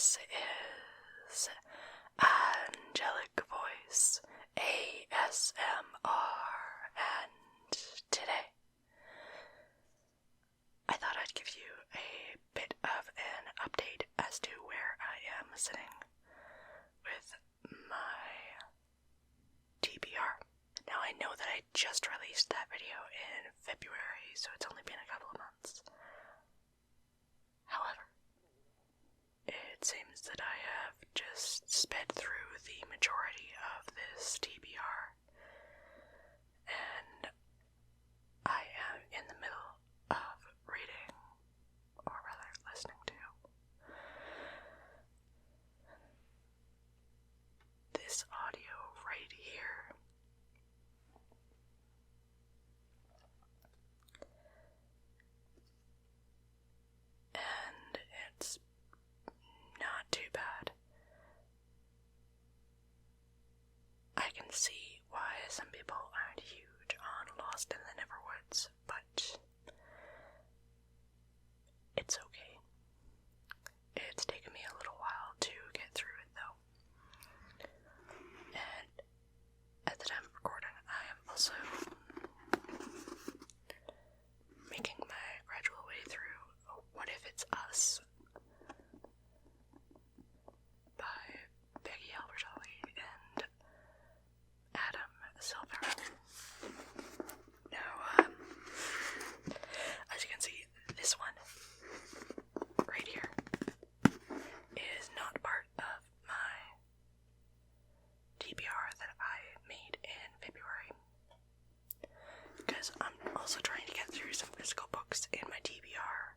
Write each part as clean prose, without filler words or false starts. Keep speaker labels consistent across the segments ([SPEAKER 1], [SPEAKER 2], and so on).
[SPEAKER 1] This is Angellic Voice ASMR, and today I thought I'd give you a bit of an update as to where I am sitting with my TBR. Now I know that I just released that video in February, so it's only been a couple of months. However, it seems that I have just sped through the majority of this TBR, and I am in the middle of reading, or rather listening to, this audio right here. And it's not too bad. I can see why some people aren't huge on Lost in the Neverwoods, but it's okay. It's taken me a little while to get through it though. And at the time of recording, I am also making my gradual way through What If It's Us by Becky Albertalli and Adam Silvera. Now, as you can see, this one right here is not part of my TBR that I made in February, because I'm also trying to get through some physical books in my TBR,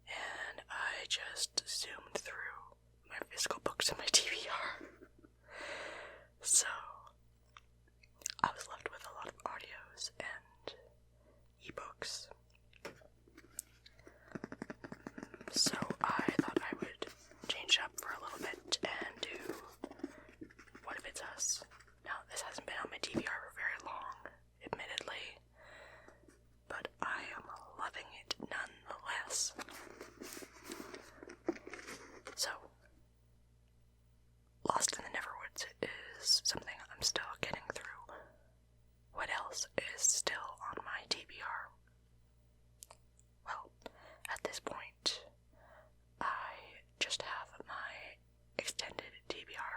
[SPEAKER 1] and I just zoomed through my physical books in my TBR. So I was left with a lot of audios and ebooks. So I thought I would change up for a little bit and do What If It's Us. Now, this hasn't been on my TBR for very long, admittedly, but I am loving it nonetheless. So, Lost in the Neverwoods is something I'm still getting through. What else is still on my TBR? Well, at this point, I just have my extended TBR.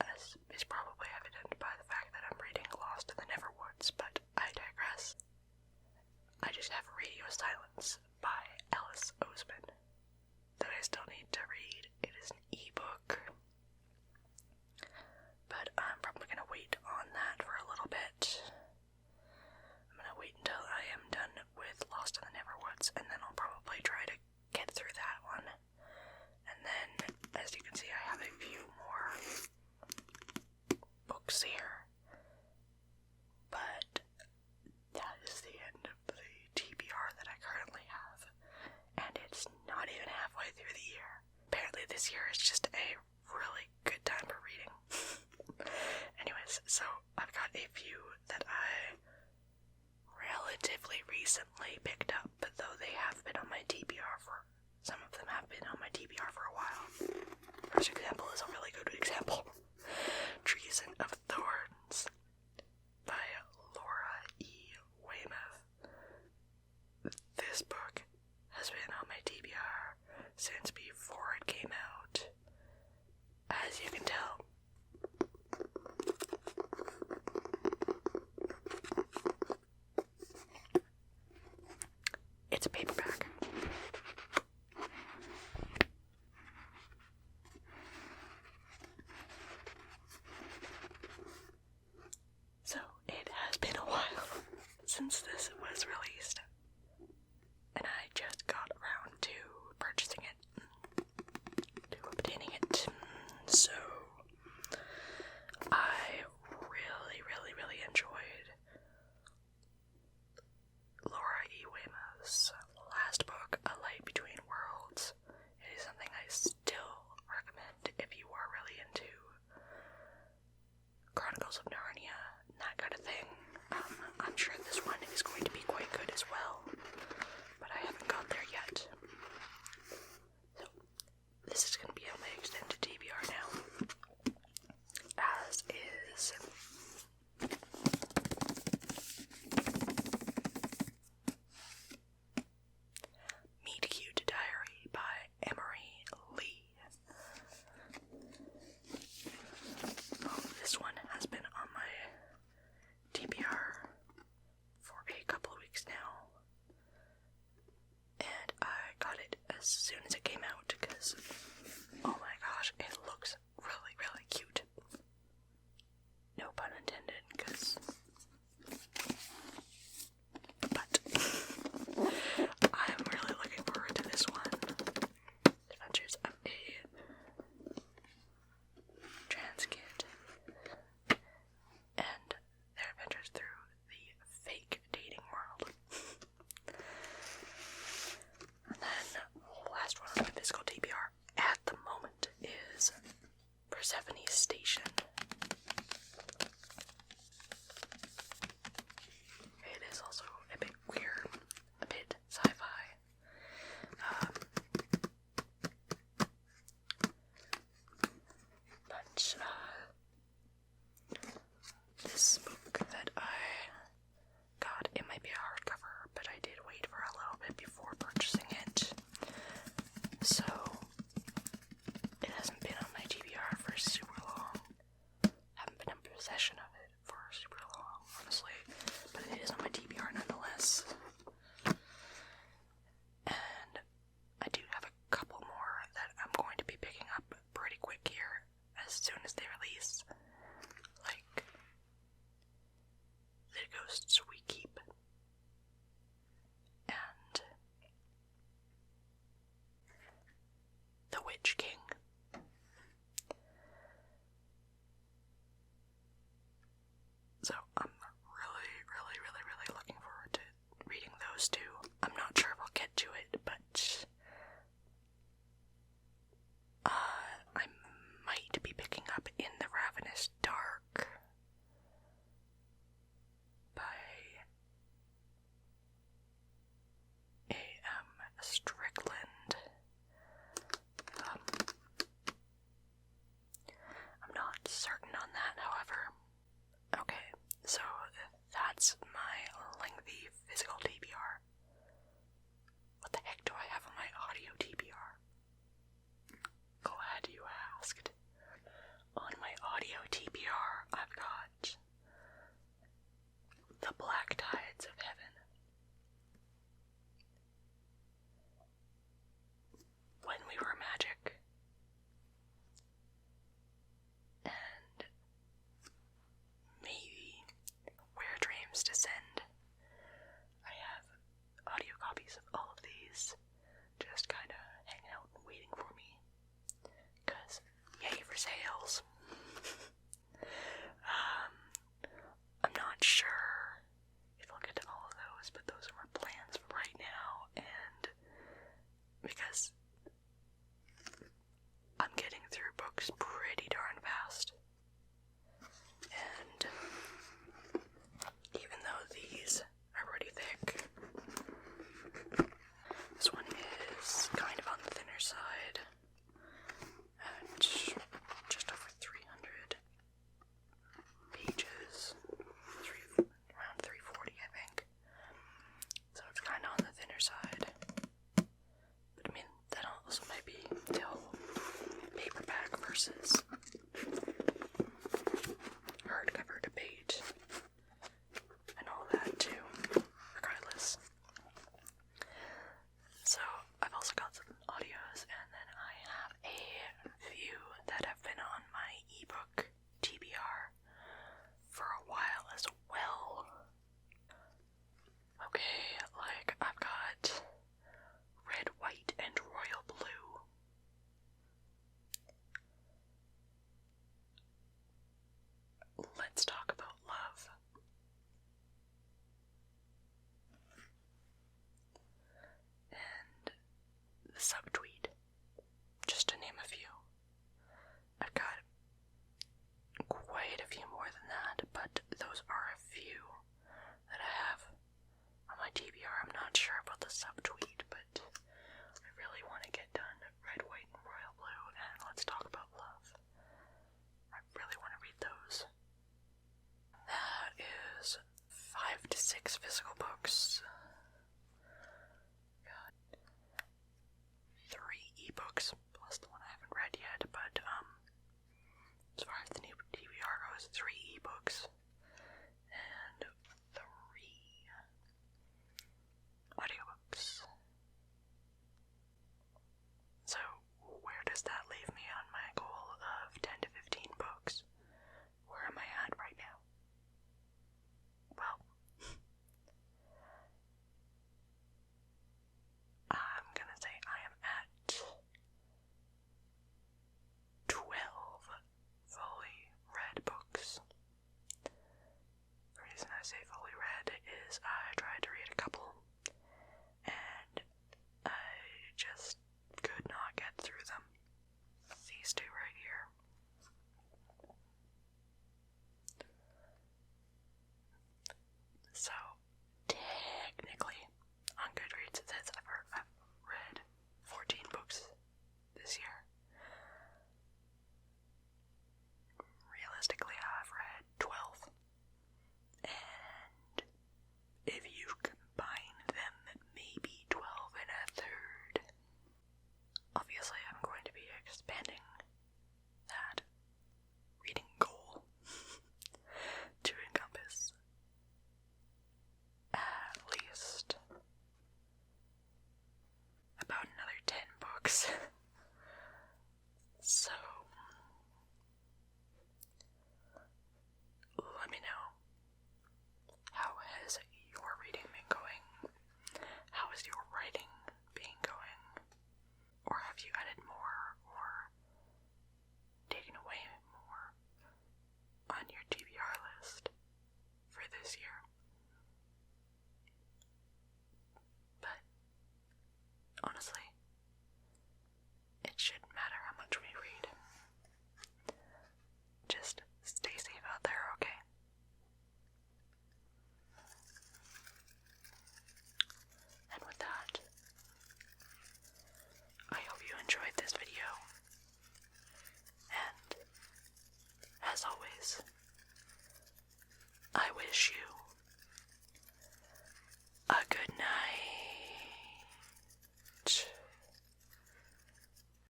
[SPEAKER 1] As is probably evident by the fact that I'm reading Lost in the Neverwoods, but I digress. I just have Radio Silence by Alice Oseman that I still need to read. It is an ebook, but I'm probably going to wait on that for a little bit. I'm going to wait until I am done with Lost in the Neverwoods, and then I'll probably try to get through that one. And then, as you can see, I have a few more books here. But that is the end of the TBR that I currently have, and it's not even halfway through the year. Apparently this year is just a really good time for reading. Anyways, so I've got a few that I relatively recently picked up, but though they have been on my TBR for, some of them have been on my TBR for a while. First example is a really good example. Treason of Thorns by Laura E. Weymouth. This book has been on my TBR since before it came out. As you can tell, it's a paperback. So it has been a while since this was released, and I just got around to purchasing it, to obtaining it. So I really enjoyed Laura E. Weymouth's last book, A Light Between Worlds. It is something I still recommend if you are really into Chronicles of Narnia and that kind of thing. I'm sure this one is going to be quite good as well, but I haven't got there yet. Persephone's Station. It is also a bit weird, a bit sci-fi. But this book that I got, it might be a hardcover, but I did wait for a little bit before purchasing it. So it hasn't been on my TBR for super long. Haven't been in possession of it for super long, honestly. But it is on my TBR nonetheless. And I do have a couple more that I'm going to be picking up pretty quick here as soon as they release. Like The Ghosts We Keep and The Witch King. So I'm really looking forward to reading those two. I'm not sure if I'll get to it, but I might be picking up In the Ravenous Dark by A.M. Strickland. I'm not certain on that, however. Okay, so that's my lengthy physical TBR. What the heck do I have on my audio TBR? Glad you asked. On my audio TBR, I've got The Black Tides of Heaven, When We Were Magic, and maybe Where Dreams Descend. I have audio copies of all of these, just kind of hanging out and waiting for me, because yay for sales. I'm not sure if I'll get to all of those, but those are my plans for right now, and because I'm getting through books pretty darn fast. And even though these are pretty thick, this one is kind of on the thinner side at just over 300 pages, around 340 I think. So it's kind of on the thinner side. But I mean, that also might be till paperback versus hardcover debate and all that too, regardless. So I've also got some audios, and then I have a few that have been on my ebook TBR for a while as well. Okay, like I've got Red, White, and Royal Blue. Let's Talk About Love. And The Subtweet, just to name a few. I've got quite a few more than that, but those are a few that I have on my TBR. I'm not sure about the Subtweet, but I really want to get done Red, White, and Royal Blue, and Let's Talk About Love. I really want to read those. That is 5 to 6 physical books. Got 3 ebooks, plus the one I haven't read yet, but